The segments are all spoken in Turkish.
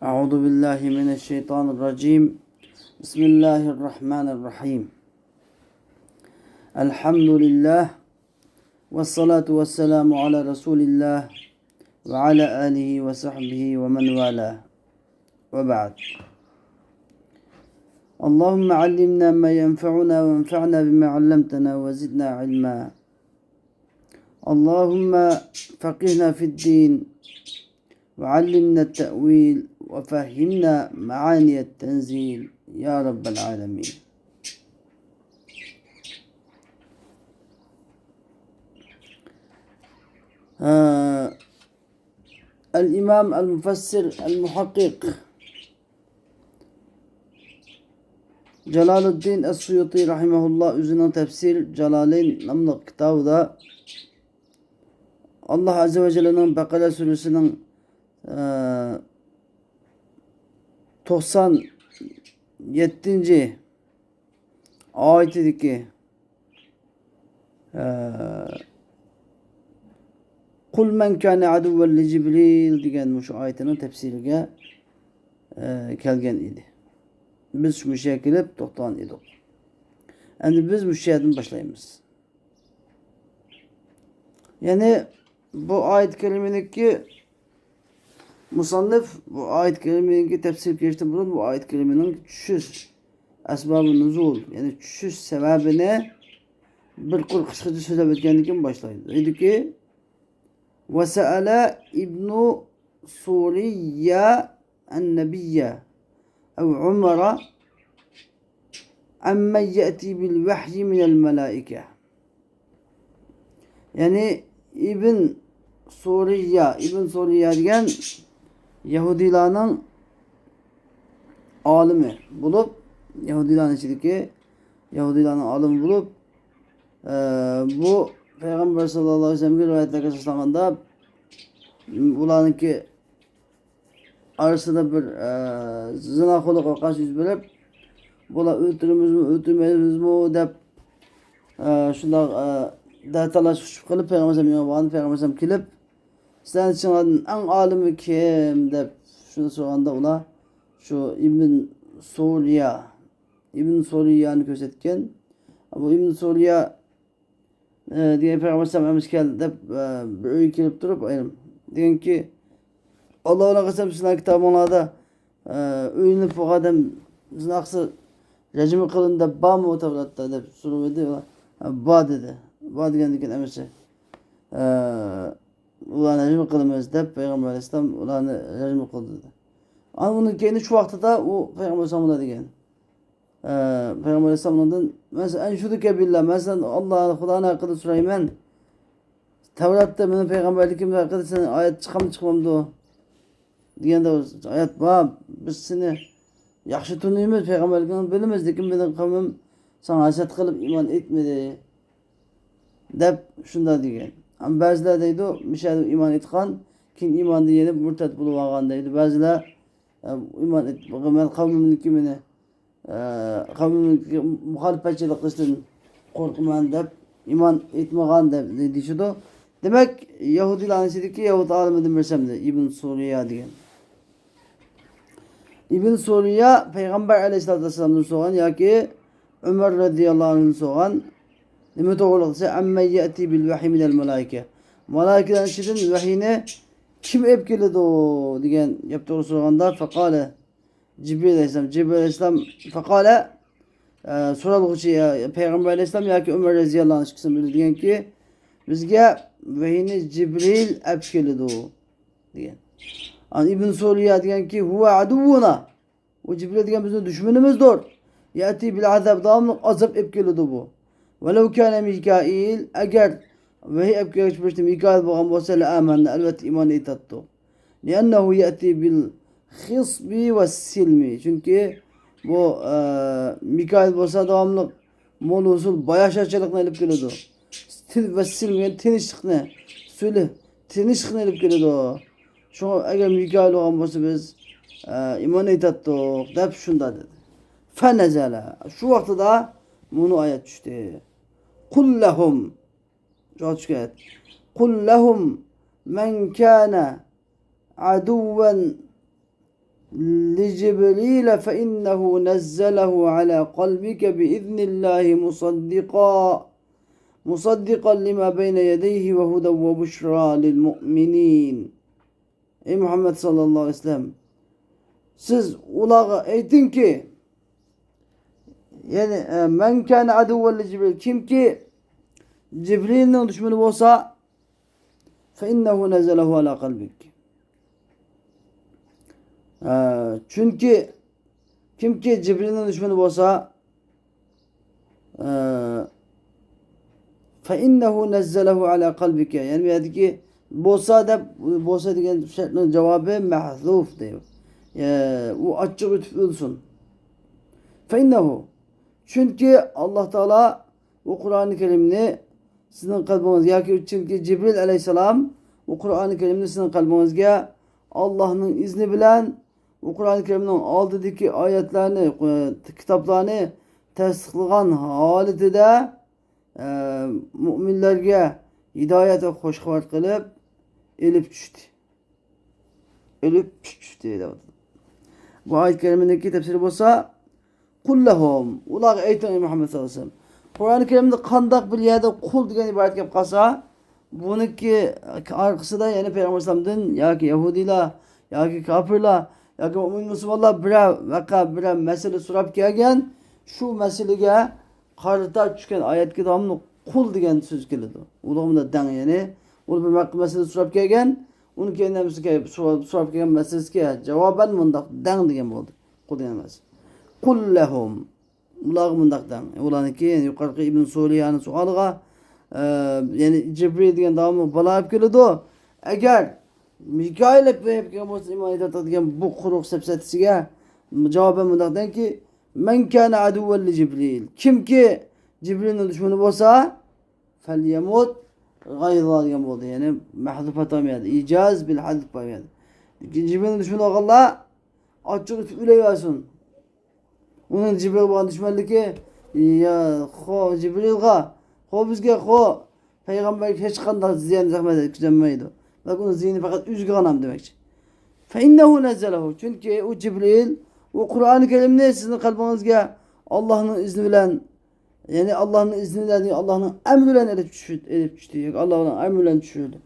أعوذ بالله من الشيطان الرجيم. بسم الله الرحمن الرحيم. الحمد لله والصلاة والسلام على رسول الله وعلى آله وصحبه ومن والاه وبعد. اللهم علمنا ما ينفعنا وانفعنا بما علمتنا وزدنا علما. اللهم فقهنا في الدين وعلمنا التأويل وفهمنا معاني التنزيل يا رب العالمين. الإمام المفسر المحقق Celaluddin Es-Suyuti rahimahullah üzerine tefsir Celaleyn namlı kitabı Allah Azze ve Celle'nin Bekara suresinin 97. ayetideki Kul men kâne aduvven li Cibril degan şu ayetinin tefsiriga kelgan idi. Biz şu müşeye kelib to'xtagan edik. Endi biz müşeyeden başlaymiz. Yani bu ayet kelimeniki musannif bu ayet kelimeniki tefsir geçti bulun bu ayet kelimenin düşüş esbab-ı nuzul yani düşüş sebebine bir kul kısaca söylep ötkenlikin başlaydı. Dedi ki ve se'ala İbnu Suriye en-Nebiyye ev Umara ammen ye'ti bil vahyi minel melaike. Yani İbn Suriye degan Yahudilarning alimi bulup Yahudilarning ichidagi Yahudilarning alimi bulup bu Peygamber sallallahu aleyhi ve sellem'e rivayetlerge asoslanganda ularniki arasında bir zina kılığa karşı yüz berip bular öldürmezmi deb shundoq da'talashib qilib Peygamber sallallohu Peygamber sallam kelib sen için en alimi kim deb şunu so'raganda ular şu İbn Suriye'ni ko'rsatgan. Bu İbn Suriye degan Peygamber sallam keldi deb bir uyga kelib turib deganki Allah'ına qasam sizlar kitobinglarda uylanib bu odam zina qilsa rajm qilindi deb bormi u Tavratda deb so'radi. Bor dedi. Bor degandan emas. Ularni rajm qilamiz deb Peygamber Aleyhisselam ularni rajm qildi dedi. Ana bundan keyin shu vaqtida u Peygamber Aleyhisselam degan. Peygamber Aleyhisselamdan mesela en şuduke billah mesela Allah Xudoning haqida so'rayman. Tavratda meni payg'ambarligim haqida sen oyat chiqamdi deganda oyat bor. Biz seni yaxshi taniymiz, payg'ambarligingni bilamiz, lekin mening qavmim sana hasad qilib iymon etmadi deb shunda degan. Ama ba'zilar deydi, mishada iymon etgan, keyin iymonni yenib murtad bo'lib olgan deydi. Ba'zilar iymon etmagan qavmimniki meni qavmimniki muxolifatchilik qilishdan qo'rqaman deb iymon etmagan deb deyishdi. Demek Yahudilarning ichidagi Yahud olimidan bilsamdi İbn Suriye degan. İbn Suriye Peygamber Aleyhisselatü Vesselam'dan so'rgan yoki Umar radhiyallohu anhudan so'rgan nima to'g'riligi amma yati bil vahyi minal malaika. Malaikalar ichidan vahiyni kim olib keladi degan gap to'g'ri so'raganda faqala Cibril Aleyhisselam faqala so'raluvchi Peygamber Aleyhisselam yoki Umar radhiyallohu anhu qism deganki bizga vahiyni Cibril olib keladi degan. İbn Suriye deganki huve aduvuna. O Cibril degan bizning dushmanimizdir. Yati bil azab davomli azab olib keladi bu. Velev kana Mikail agar vahiy olib kelishda Mikail bo'lgan bo'lsa la amanna albatta iymon etadi. Liannahu yati bil khisbi was silmi. Çünkü bu Mikail bo'lsa davomli mo'l usul bayashachilikni olib keladi. Til va silmi tinchlikni, sulh, tinchlikni olib keladi. Şu eğer Mikail olan bo'lsa biz iman etdik deb shunda dedi. Fenezele. Şu vaqtida bunu ayet düştü. Kullahum. Çok ayet. Kullahum men kana aduven لجبريل فإنه نزله على قلبك بإذن الله مصدقا لما بين يديه وهدى وبشرى للمؤمنين. Ey Muhammed sallallahu aleyhi ve sellem, siz ulağa eytin ki, yani men kâne aduven li Cibril, kim ki Cibril'in düşmanı olsa fe innehu nezelehu ala kalbik. Çünkü kim ki Cibril'in düşmanı olsa fe innehu nezzelehu ala kalbike. Yani bir ki bolsa degan şartın cevabı mahzuf diyor. O açık tutulsun. Fe innehu. Çünkü Allah Teala o Kur'an-ı Kerim'ini sizin kalbinizge, çünkü Cibril aleyhisselam o Kur'an-ı Kerim'ini sizin kalbinizge Allah'ın izni bilen o Kur'an-ı Kerim'in aldıdaki ayetlerini, kitaplarını tasdiqlagan haletide müminlerge hidayete hoş haber kılıp elip düştü. Elip düştü. Bu ayet-i kerimindeki tefsiri olsa kullahum ular eytin Muhammed sallallahu aleyhi ve sellem. Kur'an-ı Kerim'de kandak bir yerde kul diyen ibaret yap kalsa bununki arkası da yani Peygamber Aleyhisselam'ın ya ki Yahudiler ya ki kafirler ya ki mümin Müslümanlar bir mesele sorap gelgen şu meseleye karıta çıkan ayet kitabının kul diyen söz geldi. Ulamın da den yani. Onu bir mesele sorap gelgen onun kendine sorap gelgen meselesi cevaben mundak den diyen oldu. Kul diyemez. Kullahum ular mundaktan. Ulanki yani yukarıki İbn Suleyman'ın sualıga yani Cibril diyen devamlı balayıp geldi. Eğer Mikail hep iman eden bu kuruk sepsetisiga cevaben mundaktan ki men kâne aduven li Cibril. Kim ki Cibril'in düşmanı olsa fel yemut gayza yemut. Yani mahzuf atamaydı. İcaz bil hadf atamaydı. Cibril'in düşmanı Allah açık üleyiversin. Onun Cibril bana düşmanlığı ya Cibril'ga bizge peygamber hiç kandan ziyan zahmet etmeydi. Bak onun zihni fakat üzgün anam demek. Fe innehu nezzelehu. Çünkü o Cibril o Kur'an-ı Kerim'de sizin kalbinizge Allah'ın izni bilen yani Allah'ın izniyle Allah'ın emriyle elip düştü. Allah'ın emriyle düşürdü.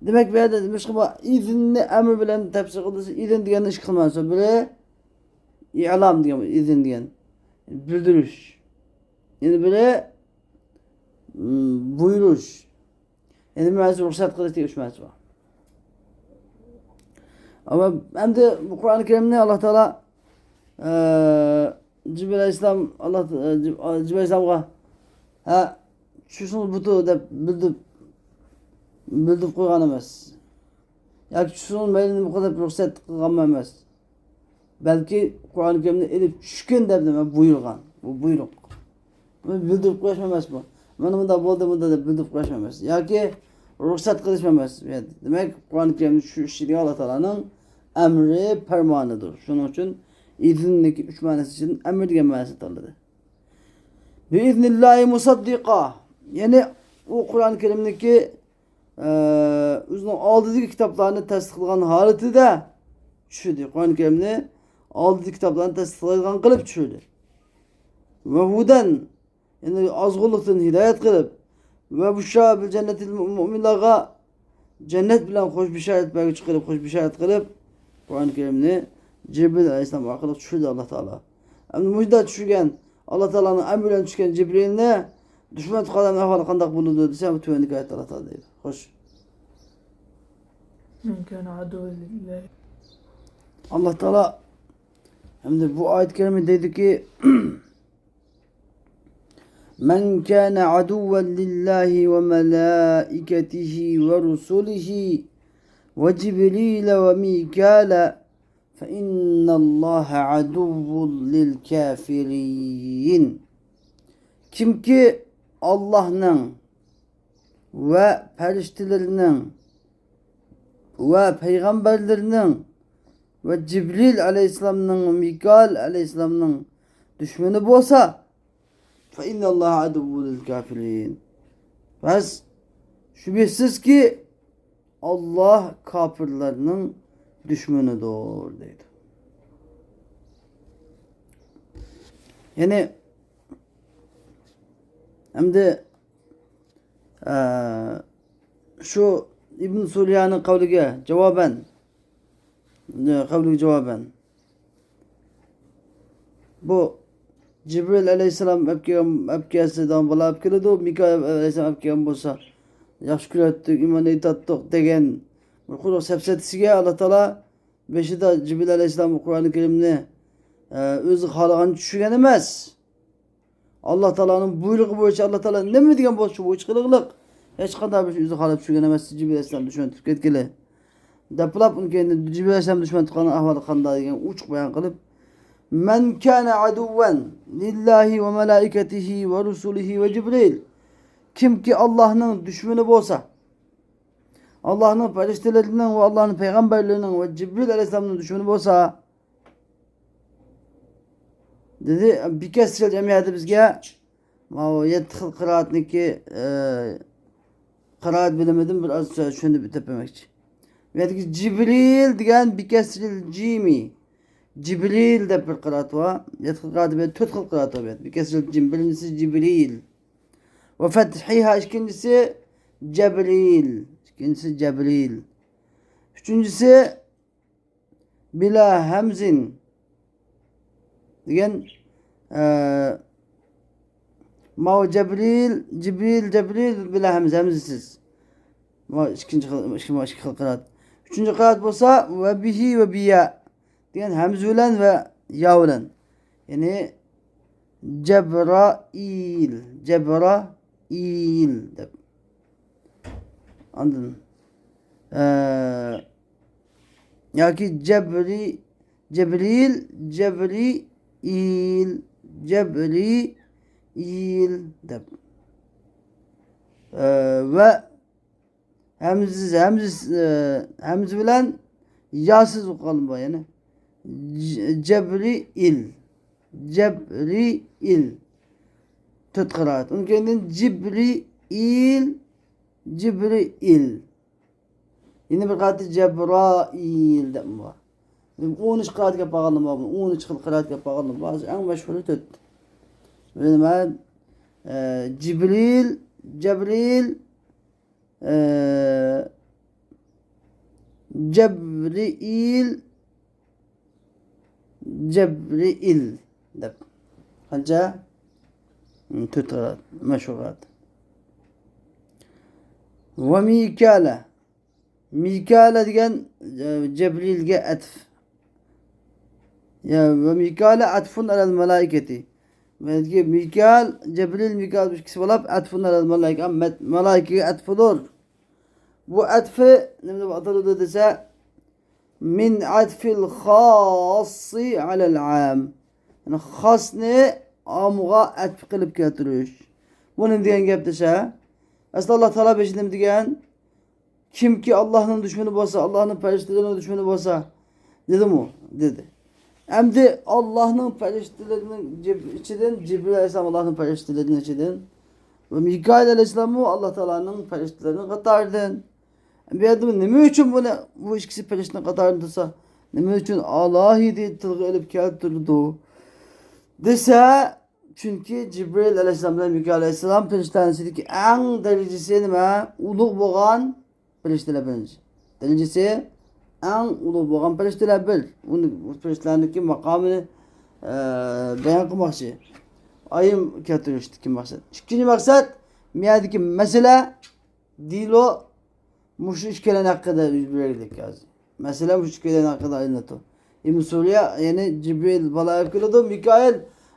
Demek veya demiş ki bu izinli emir bilen tefsir kıldırsa izin diyen iş kılmazsa böyle İ'lam diyor izin diyen. Bildiriş. Yani böyle buyuruş. Yani müezzin ruhsat kılıç diye uçmaz var. Ama hem de bu Kur'an-ı Kerim'de Allah Teala Cibril Aleyhisselam Cibril Aleyhisselam'a şusunu butu da bildirip koygan emas. Yani şusunun belini bu kadar ruhsat kılgan emas. Belki Kur'an-ı Kerim'de elip düşkün deb buyurgan. Bu buyruk. Bildirip koymamas bu. Mana da bo'ldi da bildirip koymamas. Yoki ruhsat qilishmamas. Demek Kur'an-ı Kerim'de şu işi Allah Teala'nın emri fermanıdır. Şunun için izinlik üç manası için emir degan manası tanıdı. Biiznillahi musaddika. Yani o Kur'an-ı Kerim'deki özünün aldığı kitaplarını tasdiqlagan haletide düşürdü. Kur'an-ı Kerim'de aldığı kitaplarını tasdiqlagan kılıp düşürdü. Ve huden yani azgınlıktan hidayet kılıp ve büşra bil cennetil müminlere cennet bilen hoş bişaret belki çıkarıp hoş bişaret kılıp Kur'an-ı Kerim'de Cibril Aleyhisselam akıllı düşürdü Allah Teala. Hem müjde düşürgen Allah Teala'nın emriyle düşürgen Cibril'ine düşman tıkadan ahval kandak bulundu dese bu tüvenlik ayet Allah Teala değil. Hoş. Allah Teala hem de bu ayet-i kerime dedi ki men kâne aduven lillahi ve melâiketihi ve rusulihi ve Cibril'e ve Mikâle fe innallâhe aduvvun lil kâfirîn. Kim ki Allah'ın ve periştelerinin ve peygamberlerinin ve Cibril Aleyhisselam'ın Mikail Aleyhisselam'ın düşmanı bolsa fe innallâhe aduvvun lil kâfirîn. Bes şüphesiz ki Allah kafirlerinin düşmanıdır dedi. Yani hem de şu İbn Sulya'nın kavliga cevaben kavliga cevaben bu Cibril aleyhisselam epkiyasidan bola epkiledi, Mikail aleyhisselam epkiyan bolsa yaxshi ko'ratdik, iymon etdik degan bir Qur'on sepsetisiga Alloh taolo beshida Cibril aleyhisselam Qur'oni Karimni o'zi xohlagan tushirgan emas. Alloh taoloning buyrug'i bo'yicha Alloh taolo nima degan bo'lsa shu bo'yicha qiliqliq. Hech qanday bir o'zi xohlab tushirgan emas. Cibril aleyhisselam dushman ketgili. Daplab uni keyin Cibril aleyhisselam dushman tutgan ahvoli qanday degan uchuq bayon qilib Men kana aduven lillahi ve melaiketihi ve rusulihi ve Cibril. Kim ki Allah'ın düşmanı olsa, Allah'ın feriştelerinin ve Allah'ın peygamberlerinin ve Cibril aleyhisselamın düşmanı olsa, dedi bir kesrel cemiyeti bizge o yedhil kıraatniki kıraat bilemedim biraz şunu bir tepemek için. Ve Cibril diyen bir kesrel cimi. Cibril de bir kıraat var. Yedhil kıraat ve tüthil kıraat var. Bir kesrel cim. Birincisi Cibril. Ve fethiha ikincisi Cebril. İkincisi Cebril. Üçüncüsü bila hemzin. Diyen ma Cebril bila hemz hemzisiz. İkinci kıraat. Üçüncü kıraat olsa ve bihi ve biya. Diyen hemzülen ve yavlen. Yani Cebrail. Anladın? Ya ki Cebril de. Ve hemz bilen yasız okalım bu yani. Cebril. Tut kıraat. Onun kendin Cibril. Yine bir kıraatı Cebrail de mi var? 13 kıraat yapağalım var. 13 kıraat yapağalım var. En meşhuru tut. Benim ben Cibril Cebril de. Hanca tut kıraat. Meşhurat. Ve Mikale diyen Cebril'ge etf. Ya ve Mikale atfun alel melaiketi. Belki Cebril bir kişi olap atfun alel melaike. Melaikeye atfulur. Bu atfı ne adı dese min atfil khassi alel am. Yani khas ne amga atf kılıp getiriyor. Bunun diyen gap dese aslında Allah Teala beşinim diyen kim ki Allah'ın düşmanı olsa, Allah'ın feriştelerinin düşmanı olsa dedi mi? Dedi. Hem de Allah'ın feriştelerinin içinden Cibril Aleyhisselam Allah'ın feriştelerinin içinden ve Mikail Aleyhisselam'ı Allah Teala'nın feriştelerinin katarından. Bir adım ne için bu ikisi feriştelerinin katarındaysa ne için Allah'ı diye tılgı edip keltirdi dese çünkü Cibril Aleyhisselam ve Mikail Aleyhisselam feriştelerinin en derecesi nime? Uluk boğan ferişteler birinci. Derecesi en uluk boğan ferişteler bir. Bu feriştelerindeki makamını beyan kılmak için. Ayım getiriyor iki maksat. İkinci maksat miyadaki mesele değil o müşriklerin hakkında yüzbirlik yazı. Mesela müşriklerin hakkında anlatı. İbn Suriye yani Cibril bala evkiledi. Mikail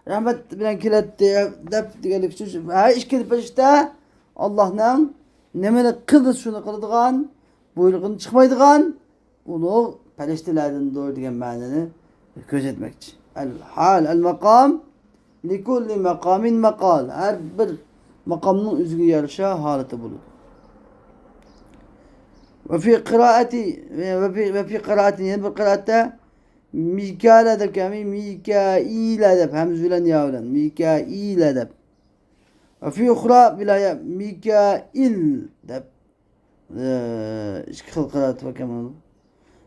rahmet bilen kiletti. Dep diyelik şu. Her işkili ferişte Allah'ın nemene kıldı şunu kıldıgan buyruğunu çıkmaydıgan onu feriştelerden doğru diyen manını gözetmek için. El makam likulli makamin makal. Her bir makamının üzgün yarışa haleti bulur. Ve fi kıraati yani bir kıraatte Mikail edep kemi Mikail edep hemzülen yavlen Mikail edep ve fi ukhra bilaya Mikail edep işkıl kıraat ve kemal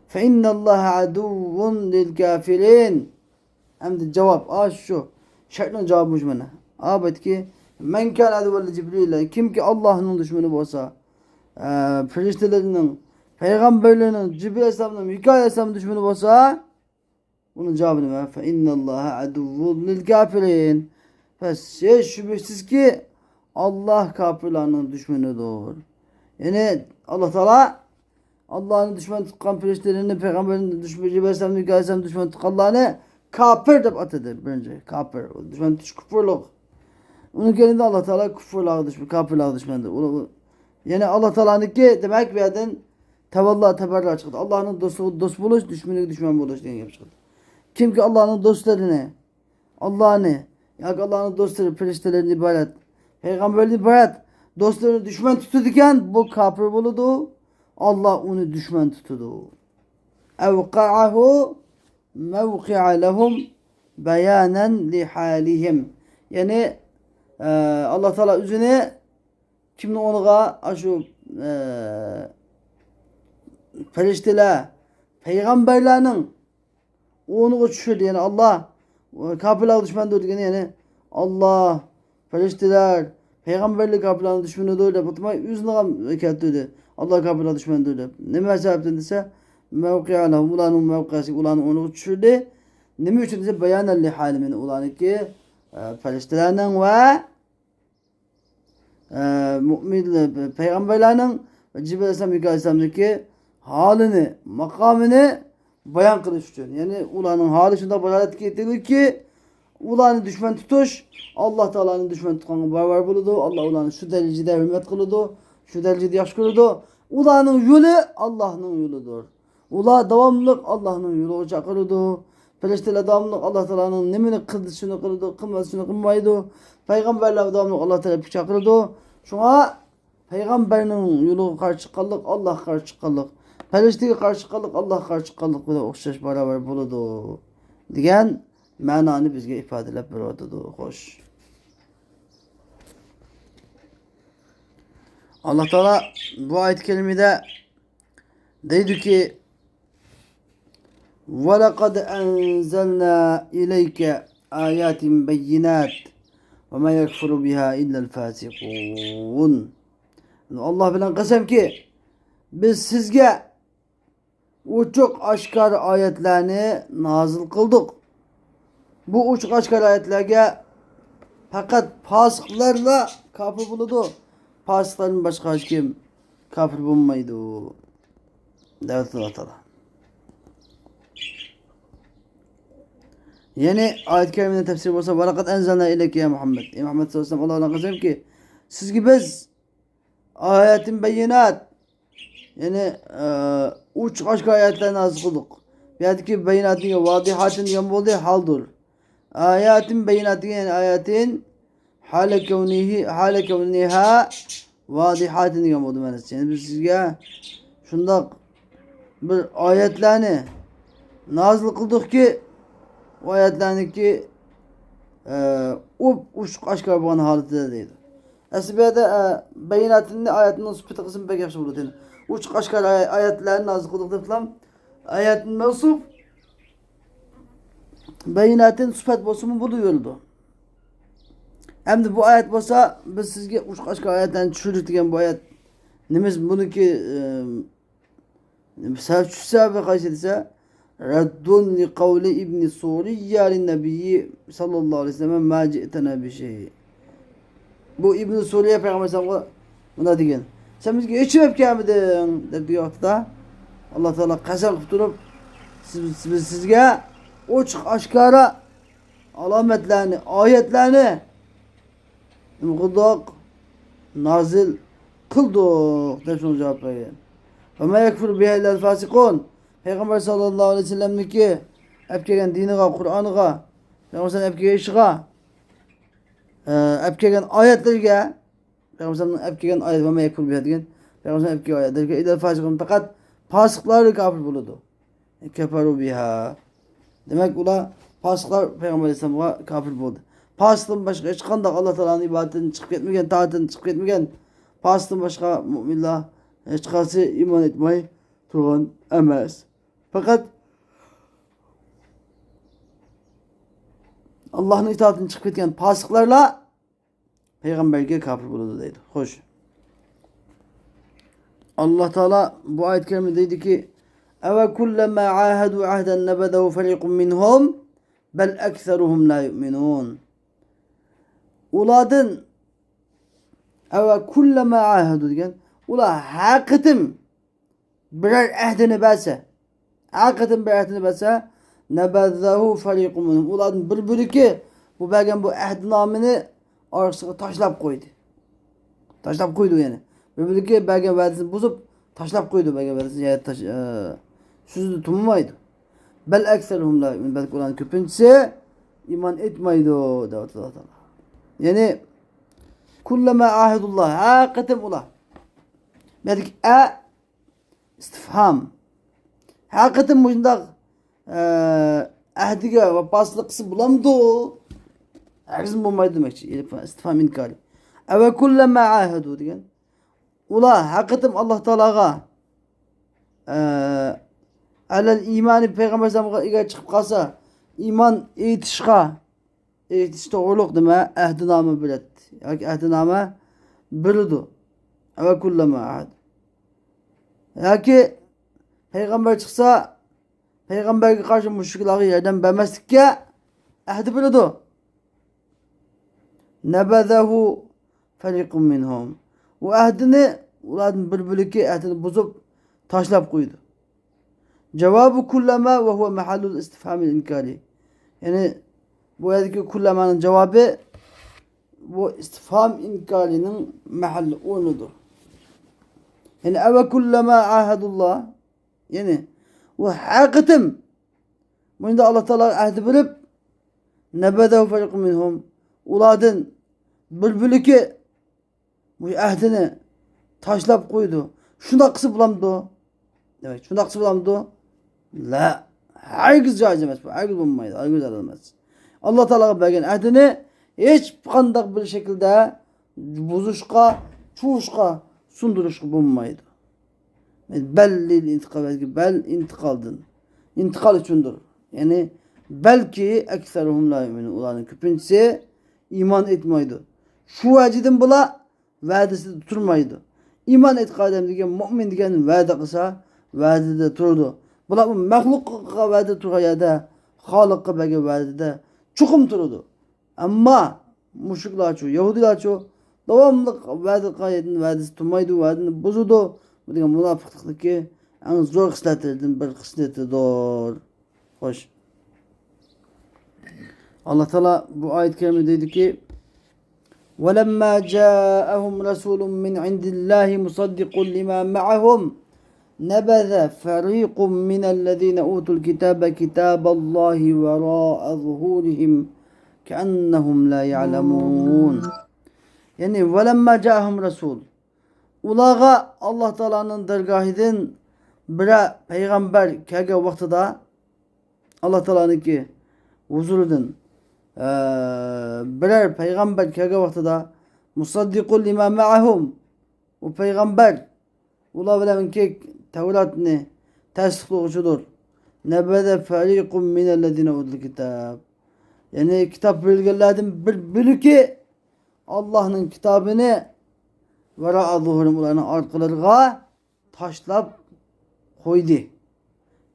fe innallaha aduvun lil kafirin hem de cevap şu Şartın cevabı düşmanı. Abet ki men kâne aduvel Cibril'e kim ki Allah'ın düşmanı olsa feriştelerinin peygamberlerinin Cibril Aleyhisselam'ın Mikail Aleyhisselam'ın düşmanı olsa bunun cevabını ver. Fe innallâhe aduvvul lil kafirin. Şüphesiz ki Allah kafirlerinin düşmanıdır. Yani Allah Teala Allah'ın düşman tutkan feriştelerini peygamberin düşmanı Cibril Aleyhisselam'ın Mikail Aleyhisselam'ın düşmanı tutkanlarını kafir de atıdır bence. Kafir. Düşman küfürlük. Onun kendinde Allah Teala küfürlüğe düşman, kafirliğe düşmandır. Yani Allah Teala'nın ki demek bir yerden tevallah teberra çıktı. Allah'ın dost buluş, düşman buluş diye yapıştı. Kim ki Allah'ın dostlarını, Allah'ını, yani Allah'ın dostları, feriştelerini ibaret, peygamberini ibaret, dostlarını düşman tuturken bu kafir buludu. Allah onu düşman tutudu. Evka'ahu mevki'a lehum beyanen li halihim. Yani Allah Teala üzerine kimni onuğa şu ferişteler, peygamberlerinin onu düşürdü. Yani Allah kafirler düşmandır yani Allah ferişteler peygamberlik kafirlerin düşmanıdır da bu yüzüne hikayet Allah kafirler düşmanıdır. Ne mesabeten ise mevki'a lehum ulanın mevkası ulanın onu düşürdü. Ne için ise beyanen li halimin ulanı ki feriştelerinin ve mümin peygamberlerinin ve Cibril Aleyhisselam Mikail Aleyhisselam'daki halini, makamını bayan kılış için. Yani ulanın hali şunda bayan etkilediği ki ulanı düşman tutuş, Allah Teala'nın düşman tutkanı var buludu. Allah ulanı şu derecede hürmet kılıdı, şu derecede yaş kılıdı. Ulanın yolu Allah'ın yoludur. Ula devamlılık Allah'ın yolu çakırdı. Ferişteler devamlılık Allah Teala'nın nemini kıldışını kıldı, kılmasını kılmaydı. Peygamberler devamlılık Allah Teala çakırdı. Şuna peygamberinin yolu karşı kaldık, Allah karşı kaldık. Ferişteye karşı kaldık, Allah karşı kaldık. Bu da okşaş beraber buludu. Diyen mananı bizge ifadelep buludu. Hoş. Allah Teala bu ayet-i kerimede dedi ki وَلَقَدْ أَنْزَلْنَا إِلَيْكَ آيَاتٍ بَيِّنَاتٍ وَمَا يَكْفُرُ بِهَا إِلَّا الْفَاسِقُونَ. Allah bilen kasem ki biz sizge uçuk aşkar ayetlerini nazil kıldık. Bu uçuk aşkar ayetlerge fakat fasıklarla kafir buludu. Fasıkların başka hiç kim kafir bulmaydı. Evet Allah Teala. Yani ayet-i kerimenin tefsiri olsa وَلَقَدْ اَنْزَلْنَا اِلَيْكَ ya Muhammed. Muhammed sallallahu aleyhi ve sellem Allah'ına kasem ki siz gibi biz ayetin beyinat yani uç aşk ayetlerini nazil kıldık. Yani ki beyinatın vadihatın yamboldu haldur. Ayetin beyinatın yani ayetin hale kevniha vadihatın yamboldu manası. Yani biz sizge şunda bir ayetlerini nazil kıldık ki o ayetlerdeki uç aşk arabanın halinde değil. Esbiyede beyinatında ayetinin sıfatı kısmı pek yaxşı bulur. Uç aşk ayetlerini nazil kıldık falan. Ayetin mevsuf beyinatın sıfat bozumu buluyordu. Hem de bu ayet olsa biz sizge uç aşk ayetlerini düşürük diyen bu ayet nemiz bunu ki sebep kaydedilse Reddun li kavli İbn Suriyya lin Nebiyyi sallallahu aleyhi ve sellem ma ci'tena bi şey. Bu İbn Suriyya Peygamber sallallahu buna diyen. Sen bizge hiç hep gelmedin dedi hafta. Allah Teala kasem tutup sizge uç aşkara alametlerini, ayetlerini kıldık, nazil kıldık. Hepsini cevap verin. Ve ma yekfur biha illel fasikun. Peygamber sallallahu aleyhi ve sellem'deki epkegen diniga, Kur'an'ıga, Peygamber sallallahu epkegen işiga, epkegen ayetlerge, Peygamber sallallahu epkegen ayet ve meyekul biha degen, Peygamber sallallahu epkegen ayetlerge, idel fasikun fakat fasıkları kafir buludu. Keferu biha. Demek ula fasıklar Peygamber aleyhisselam'a kafir buldu. Fasıkın başka hiç kandak Allah Teala'nın ibadetini çıkıp etmegen, taatını çıkıp etmegen, fasıkın başka müminler hiç karşı iman etmeyi tuğan emez. Fakat Allah'ın itaatini çıkıp ketken pasıklarla peygamberge kafir buludu deydi. Hoş. Allah Teala bu ayet-i kerimede dedi ki Eve kullema ahadu ahden nebedehu feriqun minhum bel ekseruhum la yu'minun. Uladın eve kullema ahadu diyen ula hakitim birer ehdini belse hakitim birer ehdini belse nebezzehu feriqun minhum. Uladın bir ki bu belgen bu ehdinamini arkasına taşlap koydu. Taşlap koydu yani. Bir ki belgen vadisini bozup taşlap koydu belgen vadisini. Yani sözünü tutmaydı. Bel ekseruhum la yu'minun. Belki olan köpüncesi iman etmeydi o. Yani kullama ahidullah hakikaten ula. Belki istifham. Hakikaten bu yüzden ahdige ve baslıksı bulamdı o. Herkesin bulmaydı demek. İstifham inkari. Eve kullama ahidu diyen. Ula hakikaten Allah Teala'ga alel imani Peygamber Sallallahu çıkıp kalsa iman eğitiş doğruluk deme ehdiname bilet. Yani ehdiname bilidu. Eve kullama ahid. Yani Peygamber çıksa Peygamber'e karşı müşrikleri yerden vermezdik ki ehdi bilidu. Nebezehu ferikun minhum. O ehdini uladın bir ehdini bozup taşlap koydu. Cevabı kullama ve huve mahallul istifhamil inkari. Yani bu ayetdeki kullamanın cevabı bu istifham inkarinin mahalli onudur. Yani eve kullama ahadullah yani ve hakikaten bunda Allah Teala ahdi bilip nebedehu ferikun minhum uladın ki bu ahdini taşlap koydu. Şunda kısı bulamdı. Evet, şunda kısı bulamdı. La. Herkes caiz emez bu. Herkes bulmaydı. Herkes alınmaz. Allah Teala'ya bergen ahdini hiç kandak bir şekilde bozuşka, çuşka, sunduruşka bulmaydı. Bellil intikal belki bel intikaldın. İntikal içindir. Yani belki ekseruhum la yu'minun. Ulanın küpüncesi iman etmeydi. Şu vacidin bula vədisi tutulmaydı. İman etkadem degen mümin degen vədə qısa vədədə turdu. Bula bu məxluqqa vədə turayada Xaliqqa bəgə vədədə çuqum turdu. Amma müşriklər çu, Yahudiler çu davamlı vədə qayedin vədisi tutmaydı, vədini bozudu. Bu degen münafıqlıqdır ki en zor xisletlerden bir xisletidir. Hoş. Allah Teala bu ayet-i kerimede dedi ki وَلَمَّا جَاءَهُمْ رَسُولٌ مِّنْ عِنْدِ اللّٰهِ مُصَدِّقٌ لِمَا مَعَهُمْ نَبَذَ فَرِيقٌ مِّنَ الَّذ۪ينَ اُوتُوا الْكِتَابَ كِتَابَ اللّٰهِ وَرَاءَ ظُهُورِهِمْ كَأَنَّهُمْ لَا يَعْلَمُونَ. Yani وَلَمَّا جَاءَهُمْ رَسُولٌ Ulağa Allah Teala'nın dergahidin bir peygamber kege vaxtıda Allah Teala'nın ki huzurudun birer peygamber kege vaxtıda musaddikul lima ma'ahum o peygamber ula bilemin ki Tevrat'ını tasdikluğucudur. Nebede feriqun minellezine udul kitab. Yani kitap bilgilerden bir ki Allah'ın kitabını vera'a zuhurum ularının arkalarına taşlap koydu.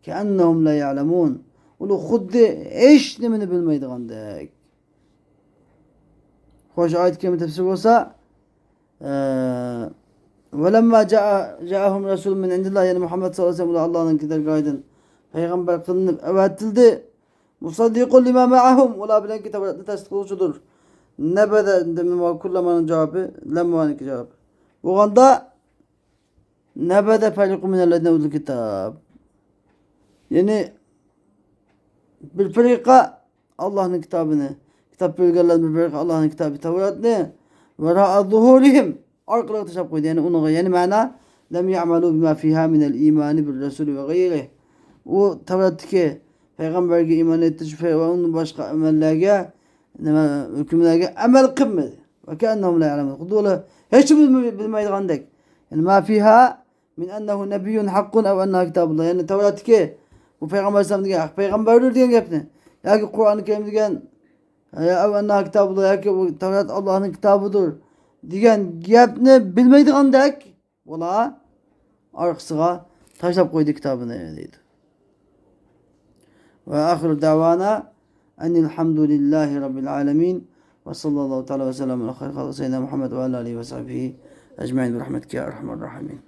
Ki ennehum la ya'lemun. Ulu xuddi hiç nimini bilmeydiğindik. Hoş ayet-i kerime tefsir olsa وَلَمَّا جَاءَهُمْ رَسُولٌ مِنْ عِنْدِ اللّٰهِ yani Muhammed sallallahu aleyhi ve sellem Allah'ın kitabı peygamber kılınıp evettildi. Musaddikul lima ma'ahum ula bilen kitabını tasdiklucudur. Nebede demem kullamanın cevabı lemmanın cevabı. Bu anda nebede feriqun minellezine utul kitab. Yani bir firika Allah'ın kitabını, kitap bilgilerden bir firika Allah'ın kitabı Tevrat'ını ve ra'a zuhurihim arkalığa taşap koydu. Yani onu yani mana lem ya'malu bima fiha minel imani bir resulü ve gayrih. O Tevrat'taki peygamberge iman etti ve onun başka emellerge hükümlerge emel kılmadı. Ve keennehum la ya'lemun. Kudola hiç bilmeydiğindek. Yani ma fiha min ennehu nebiyyun hakkun ev enneha kitabullah. Yani Tevrat'taki bu peygamber sallallahu aleyhi ve sellem peygamberdir diyen gepni. Yani Kur'an-ı Kerim diyen Ya enna kitabullah ya ki bu Tevrat Allah'ın kitabıdır degan gapni bilmaydigandek ular arkasıga tashlab qo'ydi kitobini deydi. Ve ahiru davana enilhamdülillahi rabbil alemin ve sallallahu teala ve sellem ala hayri halkı seyyidina Muhammed ve ala alihi ve sahbihi ecmaîn bi rahmetike ya erhamer rahimin.